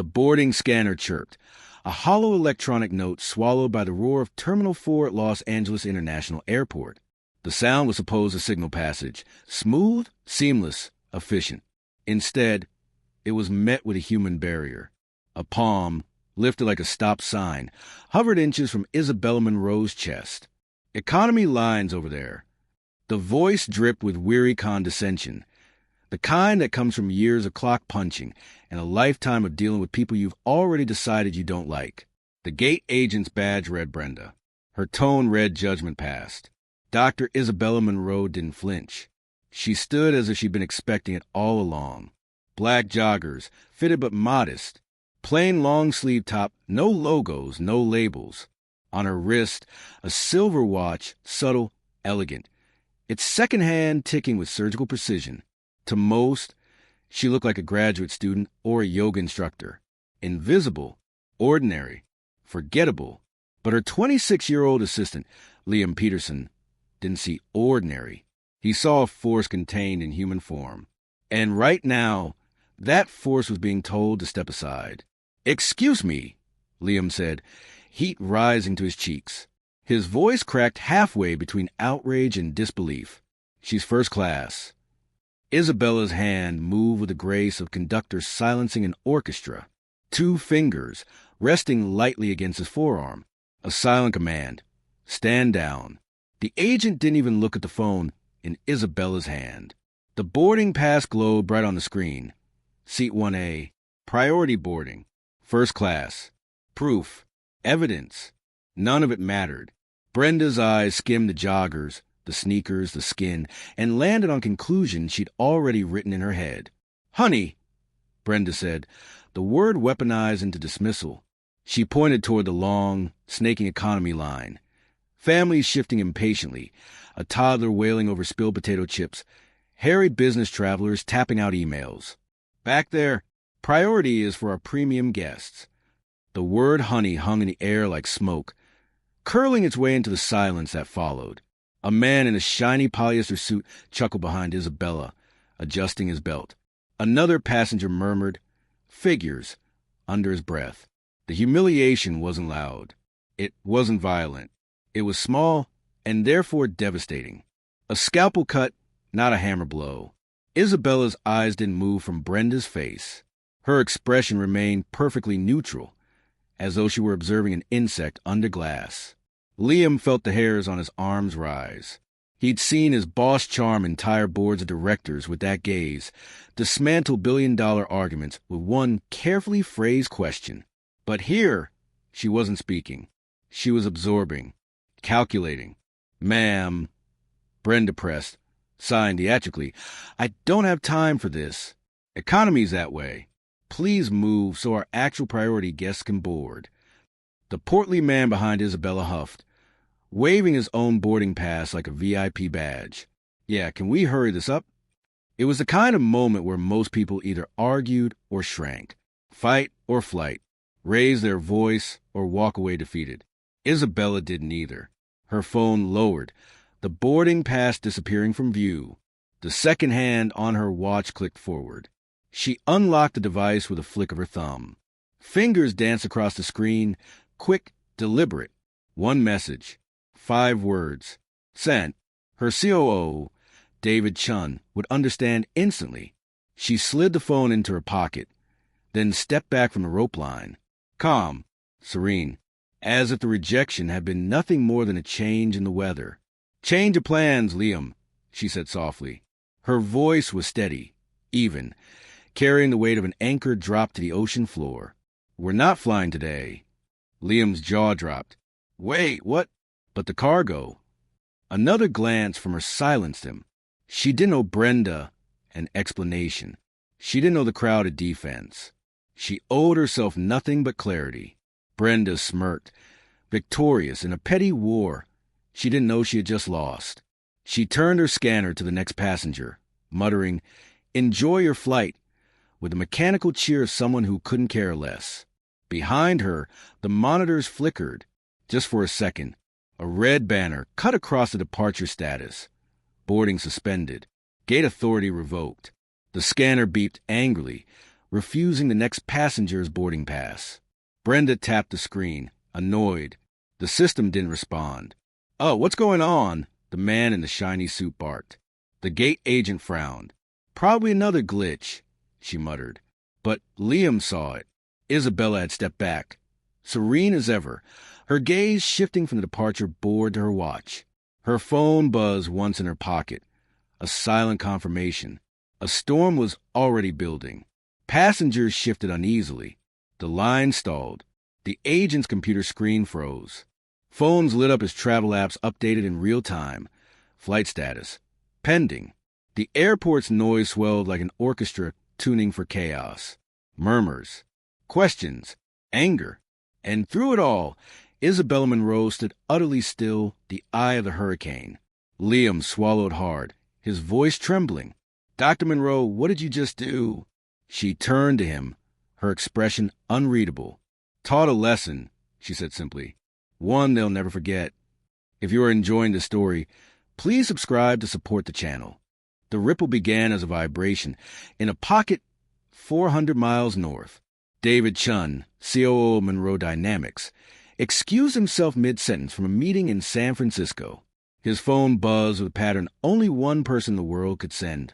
The boarding scanner chirped, a hollow electronic note swallowed by the roar of Terminal 4 at Los Angeles International Airport. The sound was supposed to signal passage, smooth, seamless, efficient. Instead, it was met with a human barrier. A palm, lifted like a stop sign, hovered inches from Isabella Monroe's chest. "Economy lines over there." The voice dripped with weary condescension, the kind that comes from years of clock punching and a lifetime of dealing with people you've already decided you don't like. The gate agent's badge read Brenda. Her tone read judgment passed. Dr. Isabella Monroe didn't flinch. She stood as if she'd been expecting it all along. Black joggers, fitted but modest. Plain long-sleeve top, no logos, no labels. On her wrist, a silver watch, subtle, elegant. Its second-hand ticking with surgical precision. To most, she looked like a graduate student or a yoga instructor. Invisible, ordinary, forgettable. But her 26-year-old assistant, Liam Peterson, didn't see ordinary. He saw a force contained in human form. And right now, that force was being told to step aside. "Excuse me," Liam said, heat rising to his cheeks. His voice cracked halfway between outrage and disbelief. "She's first class." Isabella's hand moved with the grace of conductors silencing an orchestra. 2 fingers resting lightly against his forearm. A silent command. "Stand down." The agent didn't even look at the phone in Isabella's hand. The boarding pass glowed right on the screen. Seat 1A. Priority boarding. First class. Proof. Evidence. None of it mattered. Brenda's eyes skimmed the joggers, the sneakers, the skin, and landed on conclusions she'd already written in her head. "Honey," Brenda said, the word weaponized into dismissal. She pointed toward the long, snaking economy line. Families shifting impatiently, a toddler wailing over spilled potato chips, harried business travelers tapping out emails. "Back there, priority is for our premium guests." The word honey hung in the air like smoke, curling its way into the silence that followed. A man in a shiny polyester suit chuckled behind Isabella, adjusting his belt. Another passenger murmured, "Figures," under his breath. The humiliation wasn't loud. It wasn't violent. It was small and therefore devastating. A scalpel cut, not a hammer blow. Isabella's eyes didn't move from Brenda's face. Her expression remained perfectly neutral, as though she were observing an insect under glass. Liam felt the hairs on his arms rise. He'd seen his boss charm entire boards of directors with that gaze, dismantle billion-dollar arguments with one carefully phrased question. But here, she wasn't speaking. She was absorbing, calculating. "Ma'am," Brenda pressed, sighing theatrically, "I don't have time for this. Economy's that way. Please move so our actual priority guests can board." The portly man behind Isabella huffed, waving his own boarding pass like a VIP badge. "Yeah, can we hurry this up?" It was the kind of moment where most people either argued or shrank, fight or flight, raise their voice or walk away defeated. Isabella did neither. Her phone lowered, the boarding pass disappearing from view. The second hand on her watch clicked forward. She unlocked the device with a flick of her thumb. Fingers danced across the screen, quick, deliberate. One message. 5 words. Sent. Her COO, David Chun, would understand instantly. She slid the phone into her pocket, then stepped back from the rope line. Calm, serene, as if the rejection had been nothing more than a change in the weather. "Change of plans, Liam," she said softly. Her voice was steady, even, carrying the weight of an anchor dropped to the ocean floor. "We're not flying today." Liam's jaw dropped. "Wait, what?" "But the cargo." Another glance from her silenced him. She didn't owe Brenda an explanation. She didn't owe the crowd a defense. She owed herself nothing but clarity. Brenda smirked, victorious in a petty war she didn't know she had just lost. She turned her scanner to the next passenger, muttering, "Enjoy your flight," with the mechanical cheer of someone who couldn't care less. Behind her, the monitors flickered. Just for a second, a red banner cut across the departure status. Boarding suspended. Gate authority revoked. The scanner beeped angrily, refusing the next passenger's boarding pass. Brenda tapped the screen, annoyed. The system didn't respond. "Oh, what's going on?" the man in the shiny suit barked. The gate agent frowned. "Probably another glitch," she muttered. But Liam saw it. Isabella had stepped back, serene as ever, her gaze shifting from the departure board to her watch. Her phone buzzed once in her pocket, a silent confirmation. A storm was already building. Passengers shifted uneasily. The line stalled. The agent's computer screen froze. Phones lit up as travel apps updated in real time. Flight status. Pending. The airport's noise swelled like an orchestra tuning for chaos. Murmurs. Questions. Anger. And through it all, Isabella Monroe stood utterly still, the eye of the hurricane. Liam swallowed hard, his voice trembling. "Dr. Monroe, what did you just do?" She turned to him, her expression unreadable. "Taught a lesson," she said simply. "One they'll never forget. If you are enjoying this story, please subscribe to support the channel." The ripple began as a vibration in a pocket 400 miles north. David Chun, COO of Monroe Dynamics, excused himself mid-sentence from a meeting in San Francisco. His phone buzzed with a pattern only one person in the world could send.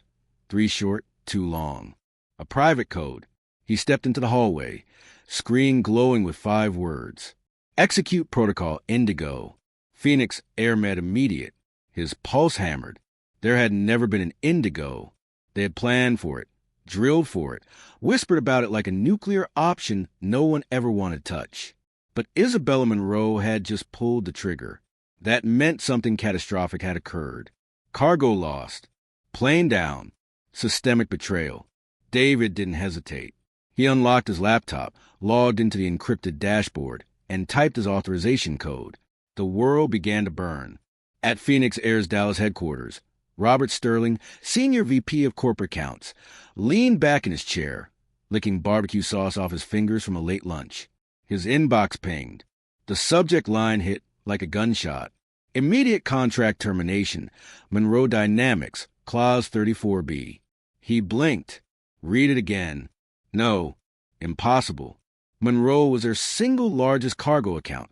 3 short, 2 long. A private code. He stepped into the hallway, screen glowing with 5 words. "Execute protocol Indigo. Phoenix AirMed immediate." His pulse hammered. There had never been an Indigo. They had planned for it, drilled for it, whispered about it like a nuclear option no one ever wanted to touch. But Isabella Monroe had just pulled the trigger. That meant something catastrophic had occurred. Cargo lost. Plane down. Systemic betrayal. David didn't hesitate. He unlocked his laptop, logged into the encrypted dashboard, and typed his authorization code. The world began to burn. At Phoenix Air's Dallas headquarters, Robert Sterling, Senior VP of Corporate Accounts, leaned back in his chair, licking barbecue sauce off his fingers from a late lunch. His inbox pinged. The subject line hit like a gunshot. "Immediate contract termination. Monroe Dynamics, Clause 34B. He blinked. Read it again. No. Impossible. Monroe was their single largest cargo account,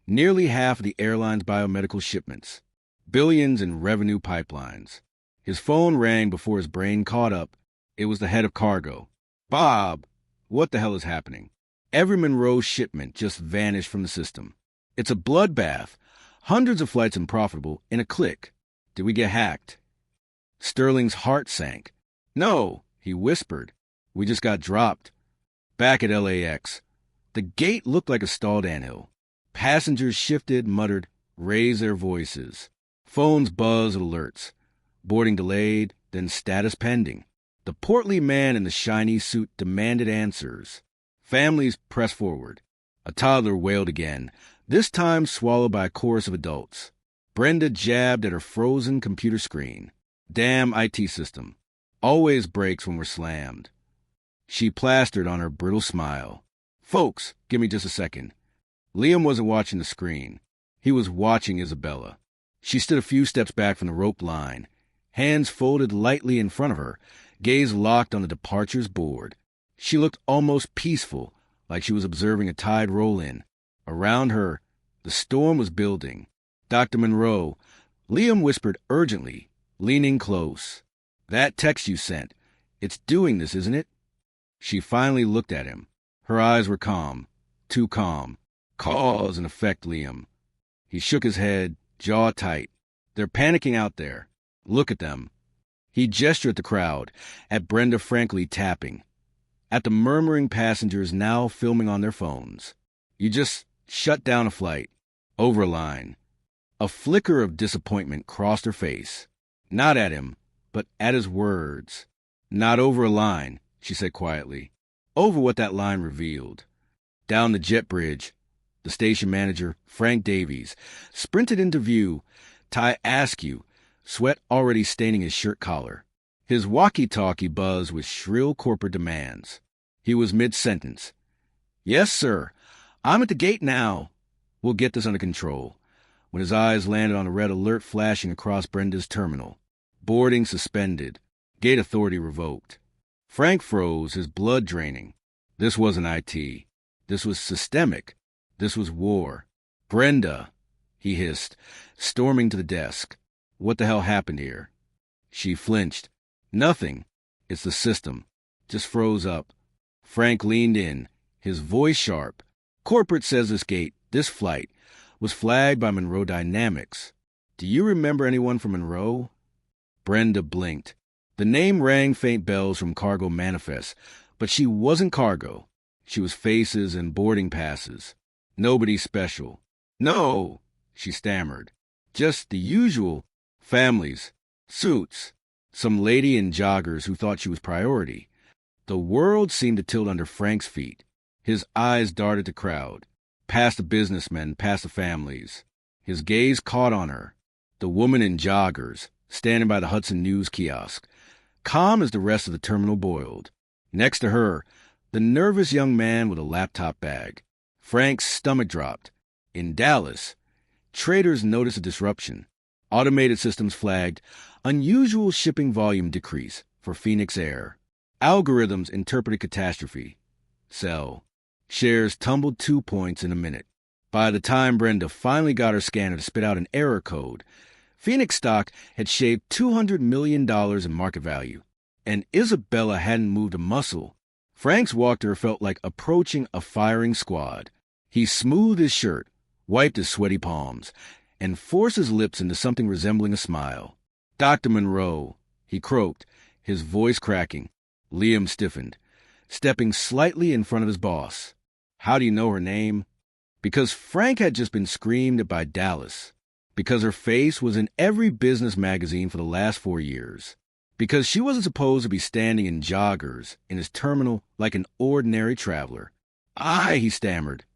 nearly half of the airline's biomedical shipments. Billions in revenue pipelines. His phone rang before his brain caught up. It was the head of cargo. "Bob, what the hell is happening?" Every Monroe shipment just vanished from the system. "It's a bloodbath. Hundreds of flights unprofitable in a click. Did we get hacked?" Sterling's heart sank. "No," he whispered. "We just got dropped. Back at LAX. The gate looked like a stalled anthill. Passengers shifted, muttered, raised their voices. Phones buzzed with alerts. Boarding delayed, then status pending. The portly man in the shiny suit demanded answers. Families pressed forward. A toddler wailed again, this time swallowed by a chorus of adults. Brenda jabbed at her frozen computer screen. Damn IT system. Always breaks when we're slammed. She plastered on her brittle smile. "Folks, give me just a second." Liam wasn't watching the screen. He was watching Isabella. She stood a few steps back from the rope line, hands folded lightly in front of her, gaze locked on the departures board. She looked almost peaceful, like she was observing a tide roll in. Around her, the storm was building. "Dr. Monroe," Liam whispered urgently, leaning close. "That text you sent, it's doing this, isn't it?" She finally looked at him. Her eyes were calm, too calm. "Cause and effect, Liam." He shook his head, jaw tight. "They're panicking out there. Look at them." He gestured at the crowd, at Brenda frankly tapping, at the murmuring passengers now filming on their phones. "You just shut down a flight. Over a line." A flicker of disappointment crossed her face. Not at him, but at his words. "Not over a line," she said quietly. "Over what that line revealed." Down the jet bridge, the station manager, Frank Davies, sprinted into view, tie askew, sweat already staining his shirt collar. His walkie-talkie buzzed with shrill corporate demands. He was mid-sentence. "Yes, sir. I'm at the gate now. We'll get this under control." When his eyes landed on a red alert flashing across Brenda's terminal. Boarding suspended. Gate authority revoked. Frank froze, his blood draining. This wasn't IT. This was systemic. This was war. "Brenda," he hissed, storming to the desk. "What the hell happened here?" She flinched. "Nothing. It's the system." Just froze up. Frank leaned in, his voice sharp. "Corporate says this flight, was flagged by Monroe Dynamics. Do you remember anyone from Monroe?" Brenda blinked. The name rang faint bells from cargo manifests, but she wasn't cargo. She was faces and boarding passes. Nobody special. "No," she stammered. "Just the usual. Families. Suits. Some lady in joggers who thought she was priority." The world seemed to tilt under Frank's feet. His eyes darted the crowd, past the businessmen, past the families. His gaze caught on her, the woman in joggers, standing by the Hudson News kiosk, calm as the rest of the terminal boiled. Next to her, the nervous young man with a laptop bag. Frank's stomach dropped. In Dallas, traders noticed a disruption. Automated systems flagged unusual shipping volume decrease for Phoenix Air. Algorithms interpreted catastrophe. Sell. Shares tumbled 2 points in a minute. By the time Brenda finally got her scanner to spit out an error code, Phoenix stock had shaved $200 million in market value, and Isabella hadn't moved a muscle. Frank's walk to her felt like approaching a firing squad. He smoothed his shirt, wiped his sweaty palms, and forced his lips into something resembling a smile. "Dr. Monroe," he croaked, his voice cracking. Liam stiffened, stepping slightly in front of his boss. "How do you know her name?" Because Frank had just been screamed at by Dallas. Because her face was in every business magazine for the last 4 years. Because she wasn't supposed to be standing in joggers in his terminal like an ordinary traveler. He stammered.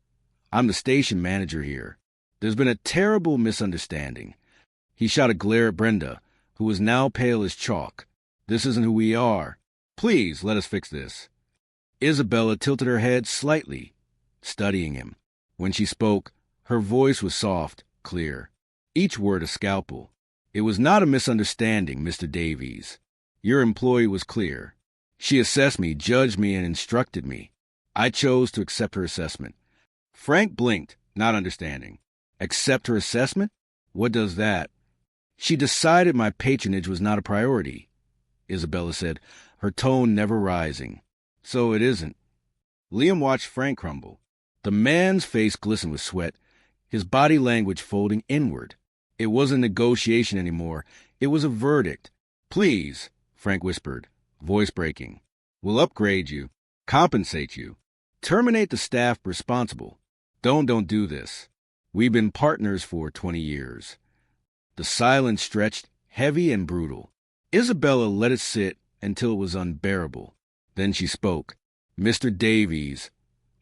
"I'm the station manager here. There's been a terrible misunderstanding." He shot a glare at Brenda, who was now pale as chalk. "This isn't who we are. Please, let us fix this." Isabella tilted her head slightly, studying him. When she spoke, her voice was soft, clear. Each word a scalpel. "It was not a misunderstanding, Mr. Davies. Your employee was clear. She assessed me, judged me, and instructed me. I chose to accept her assessment." Frank blinked, not understanding. "Accept her assessment? What does that?" "She decided my patronage was not a priority," Isabella said, her tone never rising. "So it isn't." Liam watched Frank crumble. The man's face glistened with sweat, his body language folding inward. It wasn't negotiation anymore. It was a verdict. "Please," Frank whispered, voice breaking. "We'll upgrade you, compensate you, terminate the staff responsible. Don't do this. We've been partners for 20 years. The silence stretched, heavy and brutal. Isabella let it sit until it was unbearable. Then she spoke. "Mr. Davies,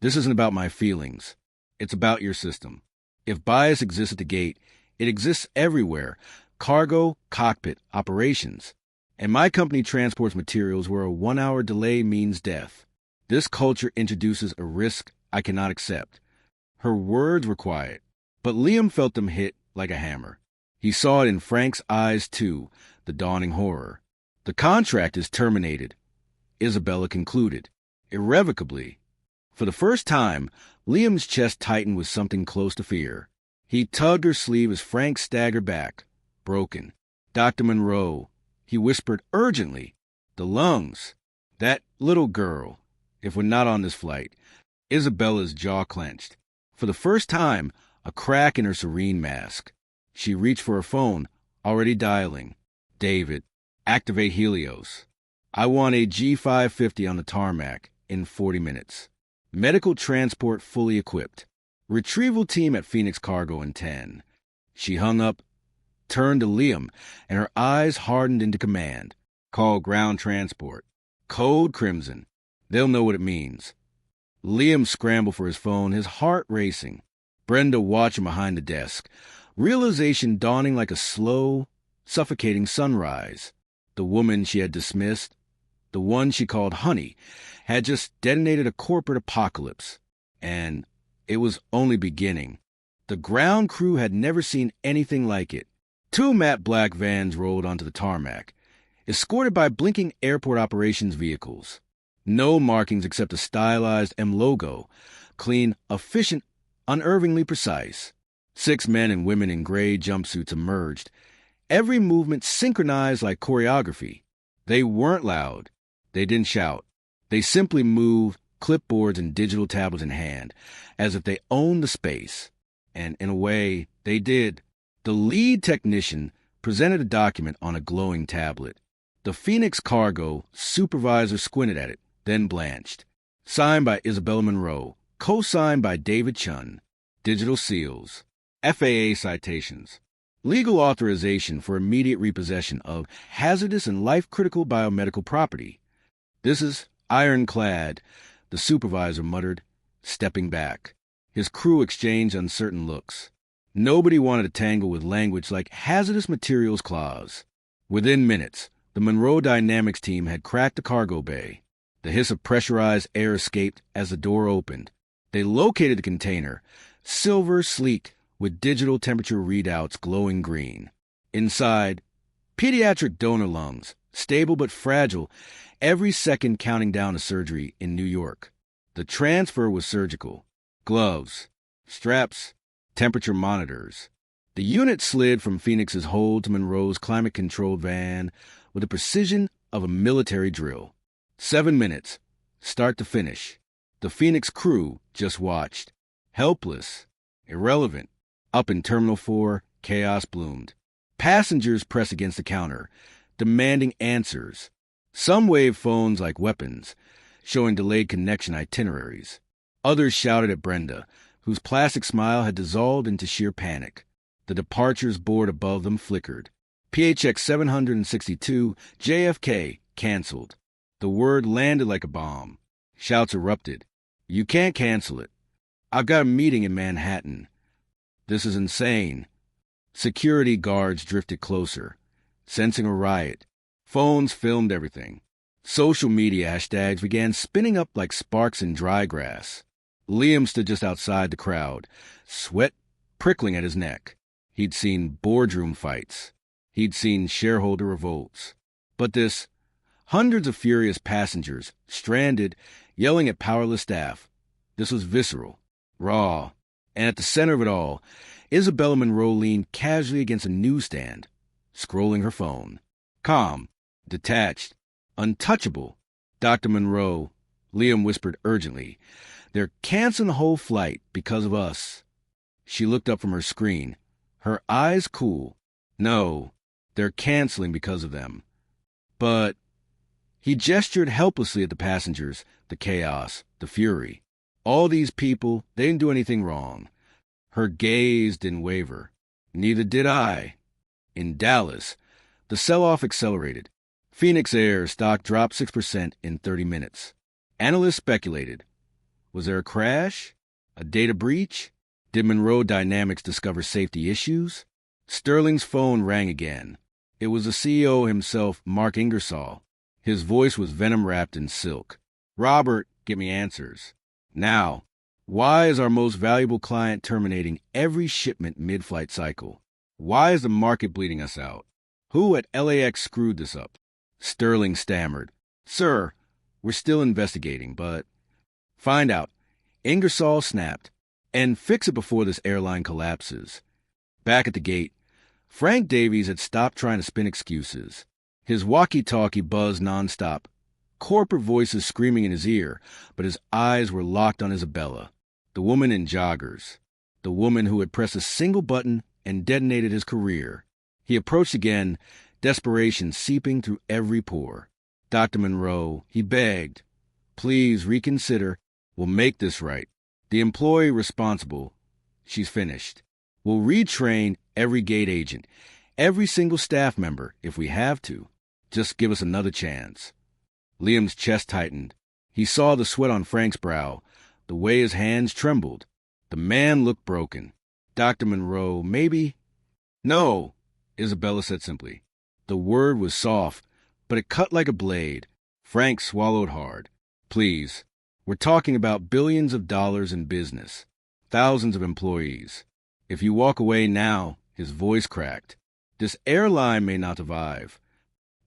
this isn't about my feelings. It's about your system. If bias exists at the gate, it exists everywhere. Cargo, cockpit, operations. And my company transports materials where a 1-hour delay means death. This culture introduces a risk I cannot accept." Her words were quiet, but Liam felt them hit like a hammer. He saw it in Frank's eyes, too, the dawning horror. "The contract is terminated," Isabella concluded, irrevocably. For the first time, Liam's chest tightened with something close to fear. He tugged her sleeve as Frank staggered back, broken. "Dr. Monroe," he whispered urgently. "The lungs. That little girl. If we're not on this flight." Isabella's jaw clenched. For the first time, a crack in her serene mask. She reached for her phone, already dialing. "David, activate Helios. I want a G550 on the tarmac in 40 minutes. Medical transport fully equipped. Retrieval team at Phoenix Cargo in 10. She hung up, turned to Liam, and her eyes hardened into command. "Call ground transport. Code Crimson. They'll know what it means." Liam scrambled for his phone, his heart racing. Brenda watched him behind the desk, realization dawning like a slow, suffocating sunrise. The woman she had dismissed, the one she called Honey, had just detonated a corporate apocalypse. And it was only beginning. The ground crew had never seen anything like it. 2 matte black vans rolled onto the tarmac, escorted by blinking airport operations vehicles. No markings except a stylized M logo. Clean, efficient, unnervingly precise. 6 men and women in gray jumpsuits emerged. Every movement synchronized like choreography. They weren't loud. They didn't shout. They simply moved, clipboards and digital tablets in hand, as if they owned the space. And in a way, they did. The lead technician presented a document on a glowing tablet. The Phoenix Cargo supervisor squinted at it, then blanched. Signed by Isabella Monroe, co-signed by David Chun. Digital seals. FAA citations. Legal authorization for immediate repossession of hazardous and life-critical biomedical property. This is ironclad, the supervisor muttered, stepping back. His crew exchanged uncertain looks. Nobody wanted to tangle with language like hazardous materials clause. Within minutes, the Monroe Dynamics team had cracked the cargo bay. The hiss of pressurized air escaped as the door opened. They located the container, silver sleek, with digital temperature readouts glowing green. Inside, pediatric donor lungs, stable but fragile, every second counting down to surgery in New York. The transfer was surgical. Gloves, straps, temperature monitors. The unit slid from Phoenix's hold to Monroe's climate-controlled van with the precision of a military drill. 7 minutes, start to finish. The Phoenix crew just watched. Helpless, irrelevant. Up in Terminal 4, chaos bloomed. Passengers pressed against the counter, demanding answers. Some waved phones like weapons, showing delayed connection itineraries. Others shouted at Brenda, whose plastic smile had dissolved into sheer panic. The departures board above them flickered. PHX 762, JFK, canceled. The word landed like a bomb. Shouts erupted. You can't cancel it. I've got a meeting in Manhattan. This is insane. Security guards drifted closer, sensing a riot. Phones filmed everything. Social media hashtags began spinning up like sparks in dry grass. Liam stood just outside the crowd, sweat prickling at his neck. He'd seen boardroom fights. He'd seen shareholder revolts. But this, hundreds of furious passengers, stranded, yelling at powerless staff. This was visceral, raw, and at the center of it all, Isabella Monroe leaned casually against a newsstand, scrolling her phone. Calm, detached, untouchable. Dr. Monroe, Liam whispered urgently, they're canceling the whole flight because of us. She looked up from her screen, her eyes cool. No, they're canceling because of them. But he gestured helplessly at the passengers, the chaos, the fury. All these people, they didn't do anything wrong. Her gaze didn't waver. Neither did I. In Dallas, the sell-off accelerated. Phoenix Air stock dropped 6% in 30 minutes. Analysts speculated. Was there a crash? A data breach? Did Monroe Dynamics discover safety issues? Sterling's phone rang again. It was the CEO himself, Mark Ingersoll. His voice was venom-wrapped in silk. Robert, get me answers. Now, why is our most valuable client terminating every shipment mid-flight cycle? Why is the market bleeding us out? Who at LAX screwed this up? Sterling stammered. Sir, we're still investigating, but... Find out. Ingersoll snapped. And fix it before this airline collapses. Back at the gate, Frank Davies had stopped trying to spin excuses. His walkie-talkie buzzed nonstop. Corporate voices screaming in his ear, but his eyes were locked on Isabella, the woman in joggers, the woman who had pressed a single button and detonated his career. He approached again, desperation seeping through every pore. Dr. Monroe, he begged, please reconsider. We'll make this right. The employee responsible, she's finished. We'll retrain every gate agent, every single staff member, if we have to. Just give us another chance. Liam's chest tightened. He saw the sweat on Frank's brow, the way his hands trembled. The man looked broken. Dr. Monroe, maybe? No, Isabella said simply. The word was soft, but it cut like a blade. Frank swallowed hard. Please, we're talking about billions of dollars in business, thousands of employees. If you walk away now, his voice cracked. This airline may not survive.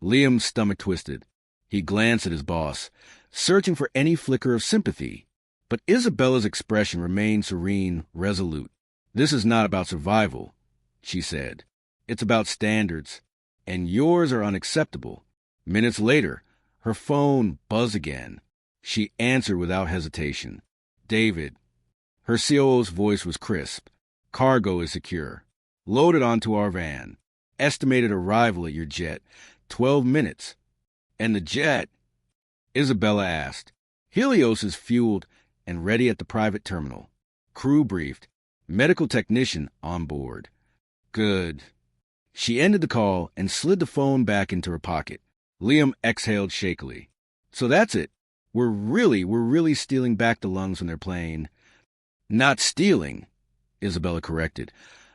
Liam's stomach twisted. He glanced at his boss, searching for any flicker of sympathy. But Isabella's expression remained serene, resolute. "This is not about survival," she said. "It's about standards, and yours are unacceptable." Minutes later, her phone buzzed again. She answered without hesitation. "David." Her COO's voice was crisp. "Cargo is secure. Loaded onto our van. Estimated arrival at your jet, 12 minutes. "And the jet?" Isabella asked. "Helios is fueled and ready at the private terminal. Crew briefed. Medical technician on board." "Good." She ended the call and slid the phone back into her pocket. Liam exhaled shakily. "So that's it. We're really stealing back the lungs from their plane." "Not stealing," Isabella corrected,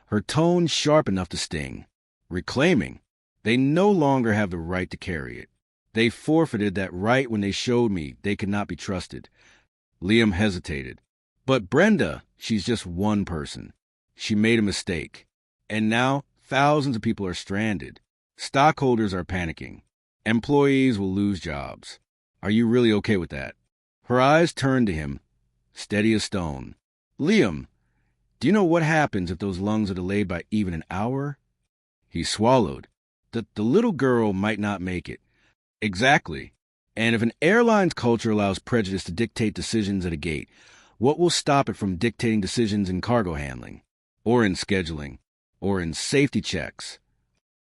her tone sharp enough to sting. "Reclaiming. They no longer have the right to carry it. They forfeited that right when they showed me they could not be trusted." Liam hesitated. "But Brenda, she's just one person. She made a mistake. And now thousands of people are stranded. Stockholders are panicking. Employees will lose jobs. Are you really okay with that?" Her eyes turned to him, steady as stone. "Liam, do you know what happens if those lungs are delayed by even an hour?" He swallowed. The little girl might not make it. "Exactly. And if an airline's culture allows prejudice to dictate decisions at a gate, what will stop it from dictating decisions in cargo handling, or in scheduling, or in safety checks?"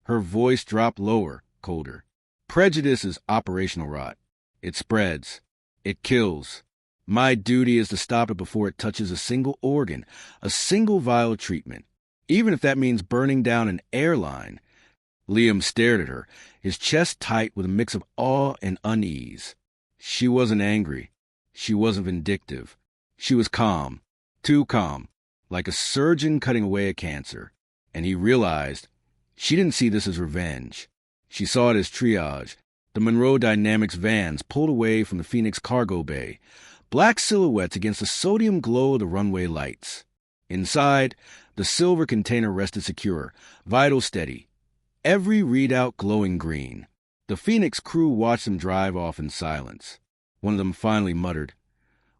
Her voice dropped lower, colder. "Prejudice is operational rot. It spreads. It kills. My duty is to stop it before it touches a single organ, a single vial of treatment, even if that means burning down an airline." Liam stared at her, his chest tight with a mix of awe and unease. She wasn't angry. She wasn't vindictive. She was calm, too calm, like a surgeon cutting away a cancer. And he realized she didn't see this as revenge. She saw it as triage. The Monroe Dynamics vans pulled away from the Phoenix cargo bay, black silhouettes against the sodium glow of the runway lights. Inside, the silver container rested secure, vital steady, every readout glowing green. The Phoenix crew watched them drive off in silence. One of them finally muttered,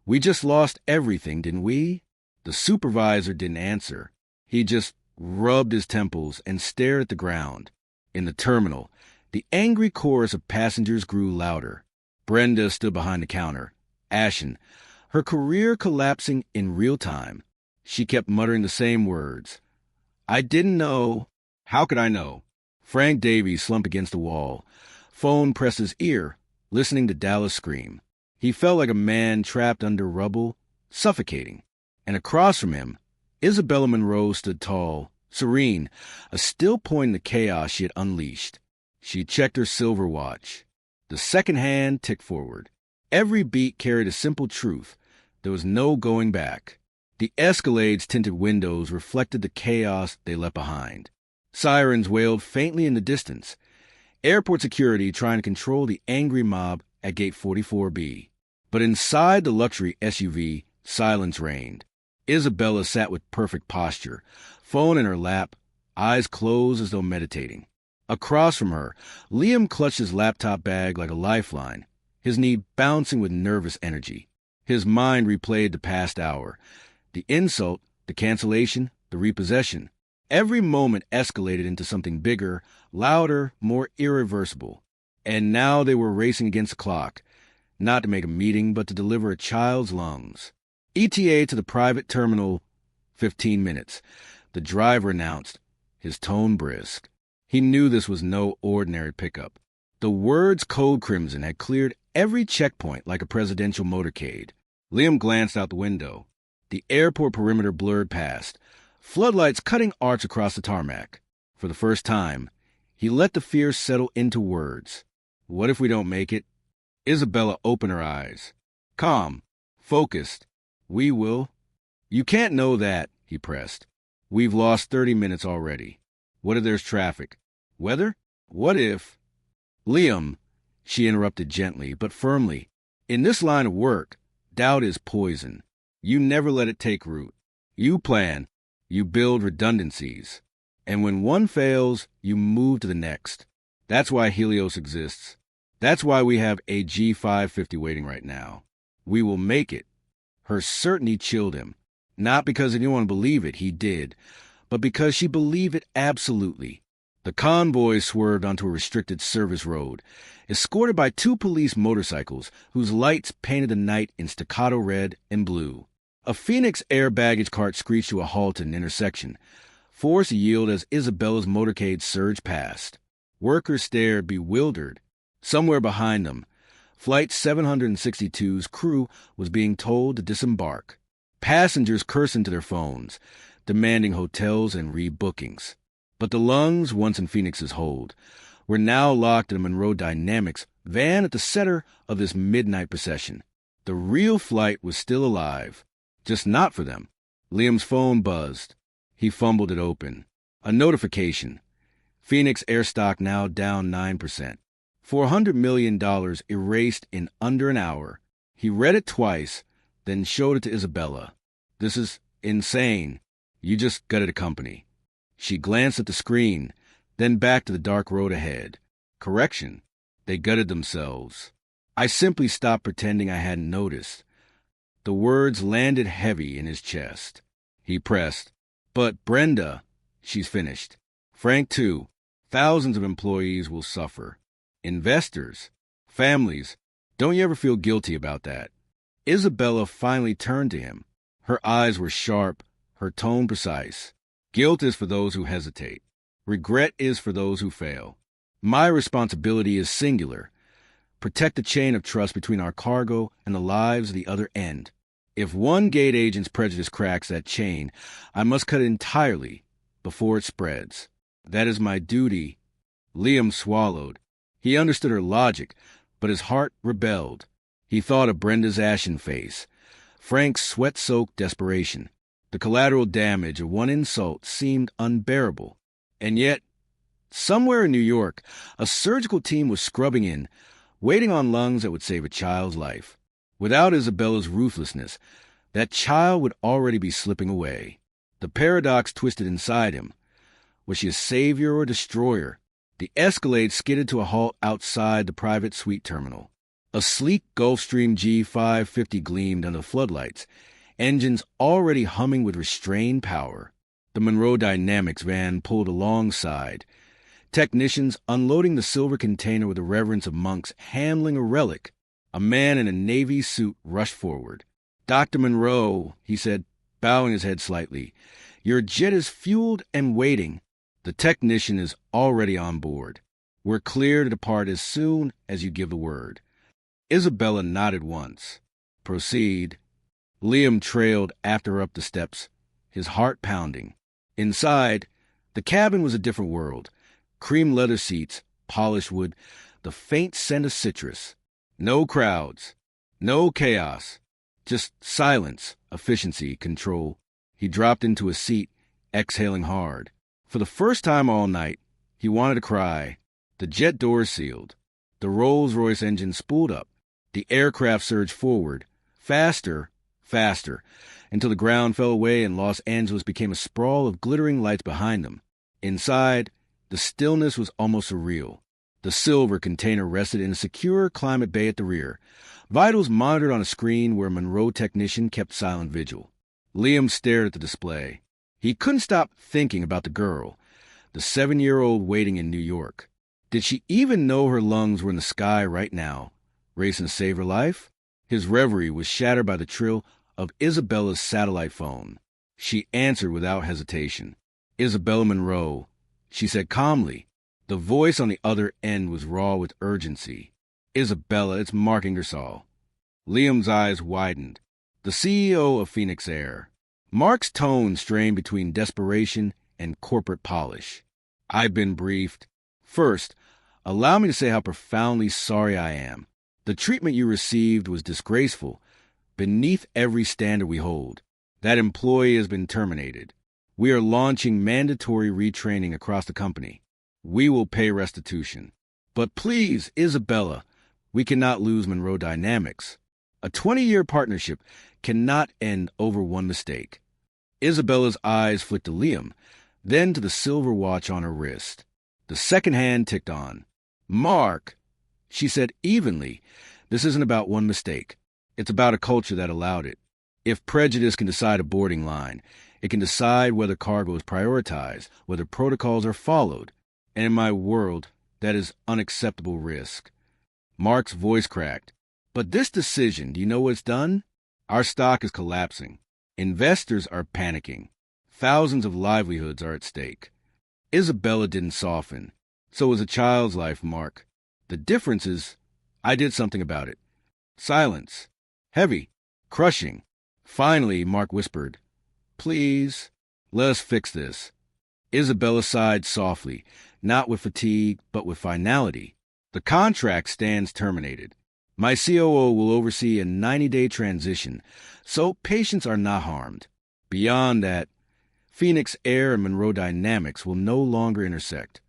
"We just lost everything, didn't we?" The supervisor didn't answer. He just rubbed his temples and stared at the ground. In the terminal, the angry chorus of passengers grew louder. Brenda stood behind the counter, ashen, her career collapsing in real time. She kept muttering the same words. "I didn't know." "How could I know?" Frank Davies slumped against the wall. Phone pressed his ear, listening to Dallas scream. He felt like a man trapped under rubble, suffocating. And across from him, Isabella Monroe stood tall, serene, a still point in the chaos she had unleashed. She checked her silver watch. The second hand ticked forward. Every beat carried a simple truth. There was no going back. The Escalade's tinted windows reflected the chaos they left behind. Sirens wailed faintly in the distance. Airport security trying to control the angry mob at Gate 44B. But inside the luxury SUV, silence reigned. Isabella sat with perfect posture, phone in her lap, eyes closed as though meditating. Across from her, Liam clutched his laptop bag like a lifeline, his knee bouncing with nervous energy. His mind replayed the past hour. The insult, the cancellation, the repossession. Every moment escalated into something bigger, louder, more irreversible. And now they were racing against the clock, not to make a meeting, but to deliver a child's lungs. ETA to the private terminal, 15 minutes. The driver announced, his tone brisk. He knew this was no ordinary pickup. The words Code Crimson had cleared every checkpoint like a presidential motorcade. Liam glanced out the window. The airport perimeter blurred past, floodlights cutting arcs across the tarmac. For the first time, he let the fear settle into words. What if we don't make it? Isabella opened her eyes. Calm, focused. We will. You can't know that, he pressed. We've lost 30 minutes already. What if there's traffic? Weather? What if... Liam, she interrupted gently but firmly. In this line of work, doubt is poison. You never let it take root. You plan. You build redundancies. And when one fails, you move to the next. That's why Helios exists. That's why we have a G550 waiting right now. We will make it. Her certainty chilled him. Not because anyone believed it, he did, but because she believed it absolutely. The convoy swerved onto a restricted service road, escorted by 2 police motorcycles whose lights painted the night in staccato red and blue. A Phoenix Air baggage cart screeched to a halt at an intersection, forced to yield as Isabella's motorcade surged past. Workers stared, bewildered. Somewhere behind them, Flight 762's crew was being told to disembark. Passengers cursed into their phones, demanding hotels and rebookings. But the lungs, once in Phoenix's hold, were now locked in a Monroe Dynamics van at the center of this midnight procession. The real flight was still alive, just not for them. Liam's phone buzzed. He fumbled it open. A notification. Phoenix Air stock now down 9%. $400 million erased in under an hour. He read it twice, then showed it to Isabella. This is insane. You just gutted a company. She glanced at the screen, then back to the dark road ahead. Correction. They gutted themselves. I simply stopped pretending I hadn't noticed. The words landed heavy in his chest. He pressed. But Brenda, she's finished. Frank, too. Thousands of employees will suffer. Investors. Families. Don't you ever feel guilty about that? Isabella finally turned to him. Her eyes were sharp, her tone precise. Guilt is for those who hesitate. Regret is for those who fail. My responsibility is singular. Protect the chain of trust between our cargo and the lives of the other end. If one gate agent's prejudice cracks that chain, I must cut it entirely before it spreads. That is my duty. Liam swallowed. He understood her logic, but his heart rebelled. He thought of Brenda's ashen face, Frank's sweat-soaked desperation. The collateral damage of one insult seemed unbearable. And yet, somewhere in New York, a surgical team was scrubbing in, waiting on lungs that would save a child's life. Without Isabella's ruthlessness, that child would already be slipping away. The paradox twisted inside him. Was she a savior or destroyer? The Escalade skidded to a halt outside the private suite terminal. A sleek Gulfstream G550 gleamed under the floodlights, engines already humming with restrained power. The Monroe Dynamics van pulled alongside, technicians unloading the silver container with the reverence of monks handling a relic. A man in a Navy suit rushed forward. "Dr. Monroe," he said, bowing his head slightly, "your jet is fueled and waiting. The technician is already on board. We're clear to depart as soon as you give the word." Isabella nodded once. "Proceed." Liam trailed after her up the steps, his heart pounding. Inside, the cabin was a different world. Cream leather seats, polished wood, the faint scent of citrus. No crowds, no chaos, just silence, efficiency, control. He dropped into a seat, exhaling hard. For the first time all night, he wanted to cry. The jet doors sealed. The Rolls-Royce engine spooled up. The aircraft surged forward, faster, faster, until the ground fell away and Los Angeles became a sprawl of glittering lights behind them. Inside, the stillness was almost surreal. The silver container rested in a secure climate bay at the rear, vitals monitored on a screen where a Monroe technician kept silent vigil. Liam stared at the display. He couldn't stop thinking about the girl, the 7-year-old waiting in New York. Did she even know her lungs were in the sky right now, racing to save her life? His reverie was shattered by the trill of Isabella's satellite phone. She answered without hesitation. "Isabella Monroe," she said calmly. The voice on the other end was raw with urgency. "Isabella, it's Mark Ingersoll." Liam's eyes widened. The CEO of Phoenix Air. Mark's tone strained between desperation and corporate polish. "I've been briefed. First, allow me to say how profoundly sorry I am. The treatment you received was disgraceful, beneath every standard we hold. That employee has been terminated. We are launching mandatory retraining across the company. We will pay restitution. But please, Isabella, we cannot lose Monroe Dynamics. A 20-year partnership cannot end over one mistake." Isabella's eyes flicked to Liam, then to the silver watch on her wrist. The second hand ticked on. "Mark!" She said evenly, "This isn't about one mistake. It's about a culture that allowed it. If prejudice can decide a boarding line, it can decide whether cargo is prioritized, whether protocols are followed. And in my world, that is unacceptable risk." Mark's voice cracked. "But this decision, do you know what's done? Our stock is collapsing. Investors are panicking. Thousands of livelihoods are at stake." Isabella didn't soften. "So was a child's life, Mark. The difference is, I did something about it." Silence. Heavy. Crushing. Finally, Mark whispered, "Please, let us fix this." Isabella sighed softly, not with fatigue, but with finality. "The contract stands terminated. My COO will oversee a 90-day transition, so patients are not harmed. Beyond that, Phoenix Air and Monroe Dynamics will no longer intersect."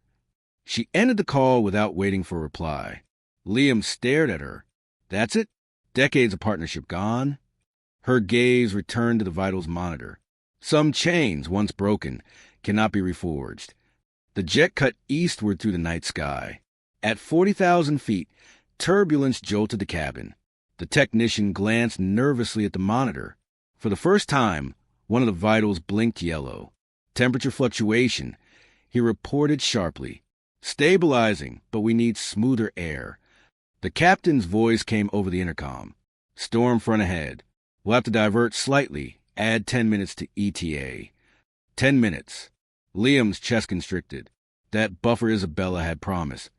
She ended the call without waiting for a reply. Liam stared at her. "That's it? Decades of partnership gone?" Her gaze returned to the vitals monitor. "Some chains, once broken, cannot be reforged." The jet cut eastward through the night sky. At 40,000 feet, turbulence jolted the cabin. The technician glanced nervously at the monitor. For the first time, one of the vitals blinked yellow. "Temperature fluctuation," he reported sharply. "Stabilizing, but we need smoother air." The captain's voice came over the intercom. "Storm front ahead. We'll have to divert slightly, add 10 minutes to ETA." 10 minutes. Liam's chest constricted. That buffer Isabella had promised.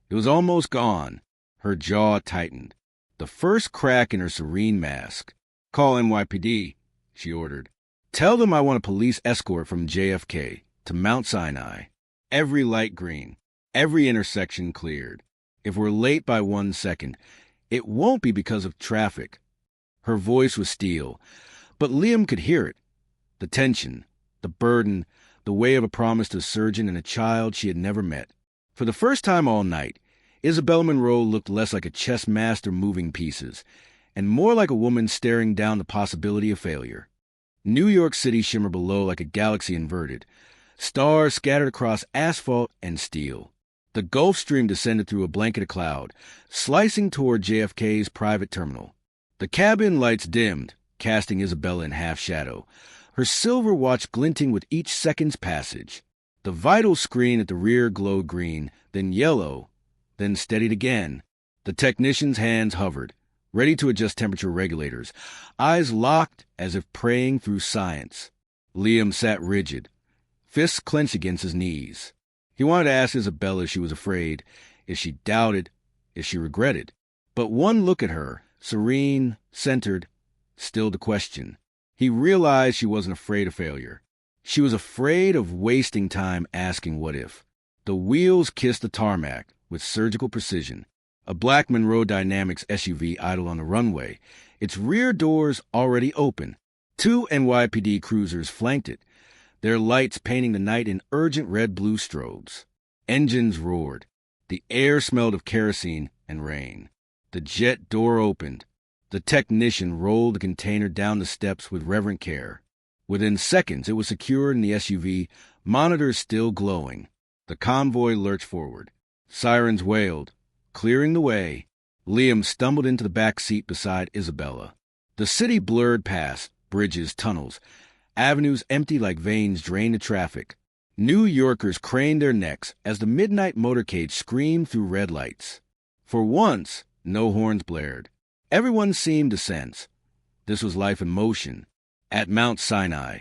It was almost gone. Her jaw tightened. The first crack in her serene mask. "Call NYPD," she ordered. "Tell them I want a police escort from JFK to Mount Sinai. Every light green. Every intersection cleared. If we're late by 1 second, it won't be because of traffic." Her voice was steel, but Liam could hear it. The tension, the burden, the weight of a promise to a surgeon and a child she had never met. For the first time all night, Isabella Monroe looked less like a chess master moving pieces, and more like a woman staring down the possibility of failure. New York City shimmered below like a galaxy inverted. Stars scattered across asphalt and steel. The Gulf Stream descended through a blanket of cloud, slicing toward JFK's private terminal. The cabin lights dimmed, casting Isabella in half shadow, her silver watch glinting with each second's passage. The vital screen at the rear glowed green, then yellow, then steadied again. The technician's hands hovered, ready to adjust temperature regulators, eyes locked as if praying through science. Liam sat rigid, fists clenched against his knees. He wanted to ask Isabella if she was afraid, if she doubted, if she regretted. But one look at her, serene, centered, stilled the question. He realized she wasn't afraid of failure. She was afraid of wasting time asking what if. The wheels kissed the tarmac with surgical precision. A black Monroe Dynamics SUV idled on the runway, its rear doors already open. 2 NYPD cruisers flanked it, their lights painting the night in urgent red-blue strobes. Engines roared. The air smelled of kerosene and rain. The jet door opened. The technician rolled the container down the steps with reverent care. Within seconds, it was secured in the SUV, monitors still glowing. The convoy lurched forward. Sirens wailed. Clearing the way, Liam stumbled into the back seat beside Isabella. The city blurred past, bridges, tunnels. Avenues empty like veins drained the traffic. New Yorkers craned their necks as the midnight motorcade screamed through red lights. For once, no horns blared. Everyone seemed to sense. This was life in motion. At Mount Sinai,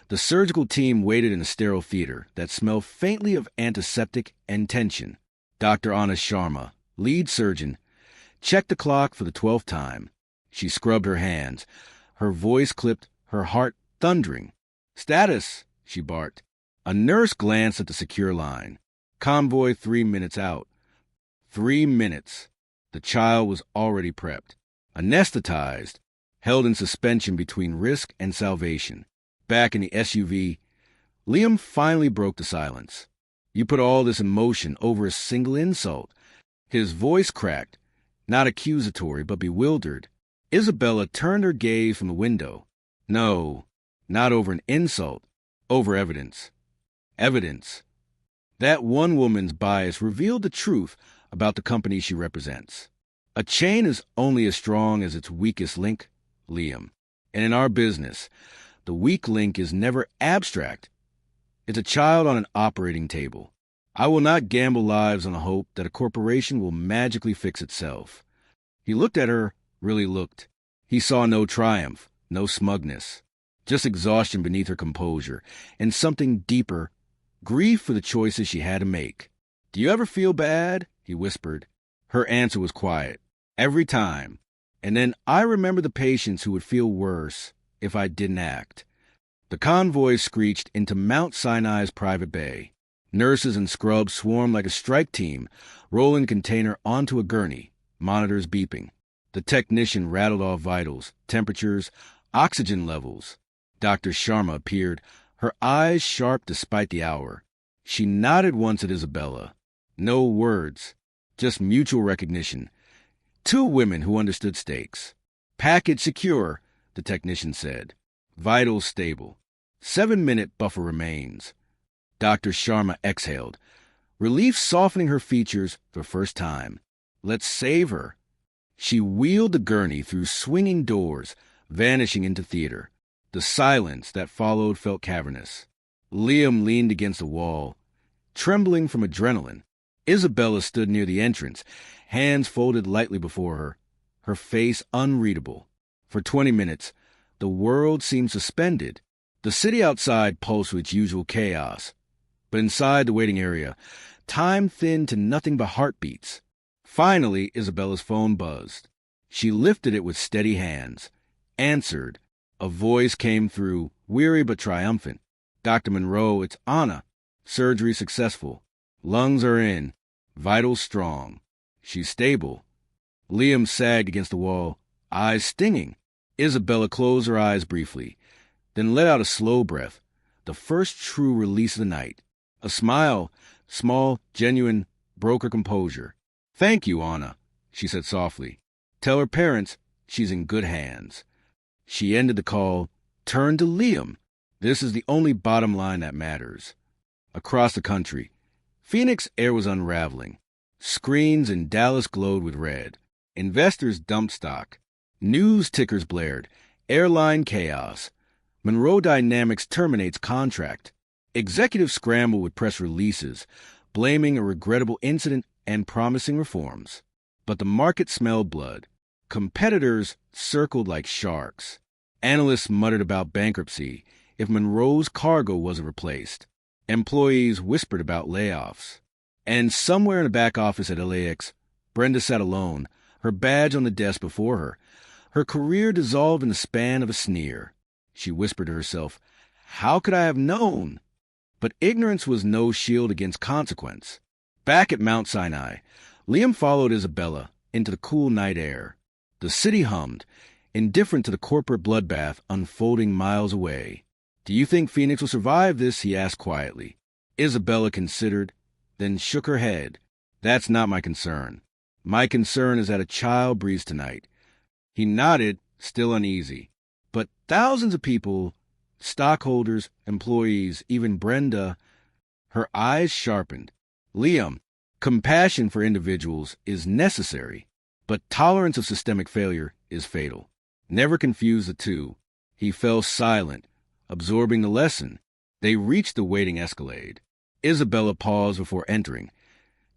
the surgical team waited in a sterile theater that smelled faintly of antiseptic and tension. Dr. Anna Sharma, lead surgeon, checked the clock for the 12th time. She scrubbed her hands, her voice clipped, her heart thundering. "Status," she barked. A nurse glanced at the secure line. Convoy 3 minutes out. 3 minutes. The child was already prepped. Anesthetized, held in suspension between risk and salvation. Back in the SUV, Liam finally broke the silence. "You put all this in motion over a single insult." His voice cracked, not accusatory, but bewildered. Isabella turned her gaze from the window. "No, not over an insult, over evidence." Evidence. That one woman's bias revealed the truth about the company she represents. A chain is only as strong as its weakest link, Liam. And in our business, the weak link is never abstract. It's a child on an operating table. I will not gamble lives on the hope that a corporation will magically fix itself. He looked at her, really looked. He saw no triumph, no smugness, just exhaustion beneath her composure, and something deeper, grief for the choices she had to make. "Do you ever feel bad?" he whispered. Her answer was quiet. "Every time. And then I remember the patients who would feel worse if I didn't act." The convoy screeched into Mount Sinai's private bay. Nurses and scrubs swarmed like a strike team, rolling the container onto a gurney, monitors beeping. The technician rattled off vitals, temperatures, oxygen levels. Dr. Sharma appeared, her eyes sharp despite the hour. She nodded once at Isabella. No words, just mutual recognition. Two women who understood stakes. "Package secure," the technician said. "Vitals stable. 7-minute buffer remains." Dr. Sharma exhaled, relief softening her features for the first time. "Let's save her." She wheeled the gurney through swinging doors, vanishing into theater. The silence that followed felt cavernous. Liam leaned against the wall, trembling from adrenaline. Isabella stood near the entrance, hands folded lightly before her, her face unreadable. For 20 minutes, the world seemed suspended. The city outside pulsed with its usual chaos. But inside the waiting area, time thinned to nothing but heartbeats. Finally, Isabella's phone buzzed. She lifted it with steady hands, answered. A voice came through, weary but triumphant. "Dr. Monroe, it's Anna. Surgery successful. Lungs are in. Vitals strong. She's stable." Liam sagged against the wall, eyes stinging. Isabella closed her eyes briefly, then let out a slow breath, the first true release of the night. A smile, small, genuine, broke her composure. "Thank you, Anna," she said softly. "Tell her parents she's in good hands." She ended the call, turned to Liam. This is the only bottom line that matters. Across the country, Phoenix air was unraveling. Screens in Dallas glowed with red. Investors dumped stock. News tickers blared. Airline chaos. Monroe Dynamics terminates contract. Executives scramble with press releases, blaming a regrettable incident and promising reforms. But the market smelled blood. Competitors circled like sharks. Analysts muttered about bankruptcy if Monroe's cargo wasn't replaced. Employees whispered about layoffs. And somewhere in the back office at LAX, Brenda sat alone, her badge on the desk before her. Her career dissolved in the span of a sneer. She whispered to herself, "How could I have known?" But ignorance was no shield against consequence. Back at Mount Sinai, Liam followed Isabella into the cool night air. The city hummed, indifferent to the corporate bloodbath unfolding miles away. "Do you think Phoenix will survive this?" he asked quietly. Isabella considered, then shook her head. "That's not my concern. My concern is that a child breathes tonight." He nodded, still uneasy. "But thousands of people, stockholders, employees, even Brenda..." Her eyes sharpened. "Liam, compassion for individuals is necessary, but tolerance of systemic failure is fatal. Never confuse the two." He fell silent, absorbing the lesson. They reached the waiting escalade. Isabella paused before entering,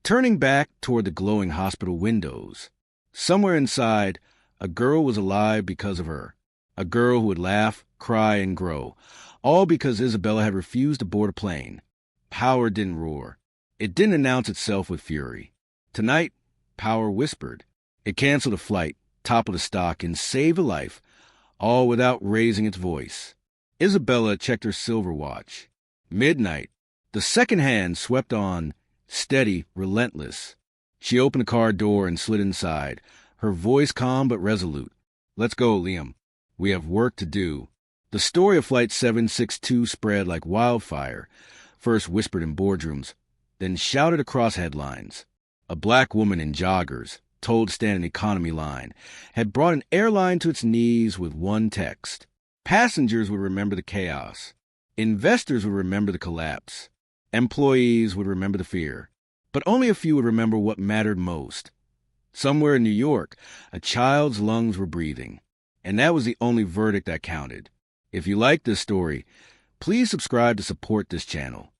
turning back toward the glowing hospital windows. Somewhere inside, a girl was alive because of her. A girl who would laugh, cry, and grow, all because Isabella had refused to board a plane. Power didn't roar. It didn't announce itself with fury. Tonight, power whispered. It canceled a flight, toppled a stock, and saved a life, all without raising its voice. Isabella checked her silver watch. Midnight. The second hand swept on, steady, relentless. She opened the car door and slid inside, her voice calm but resolute. "Let's go, Liam. We have work to do." The story of Flight 762 spread like wildfire, first whispered in boardrooms, then shouted across headlines. A black woman in joggers, told to stand an economy line, had brought an airline to its knees with one text. Passengers would remember the chaos. Investors would remember the collapse. Employees would remember the fear. But only a few would remember what mattered most. Somewhere in New York, a child's lungs were breathing, and that was the only verdict that counted. If you like this story, please subscribe to support this channel.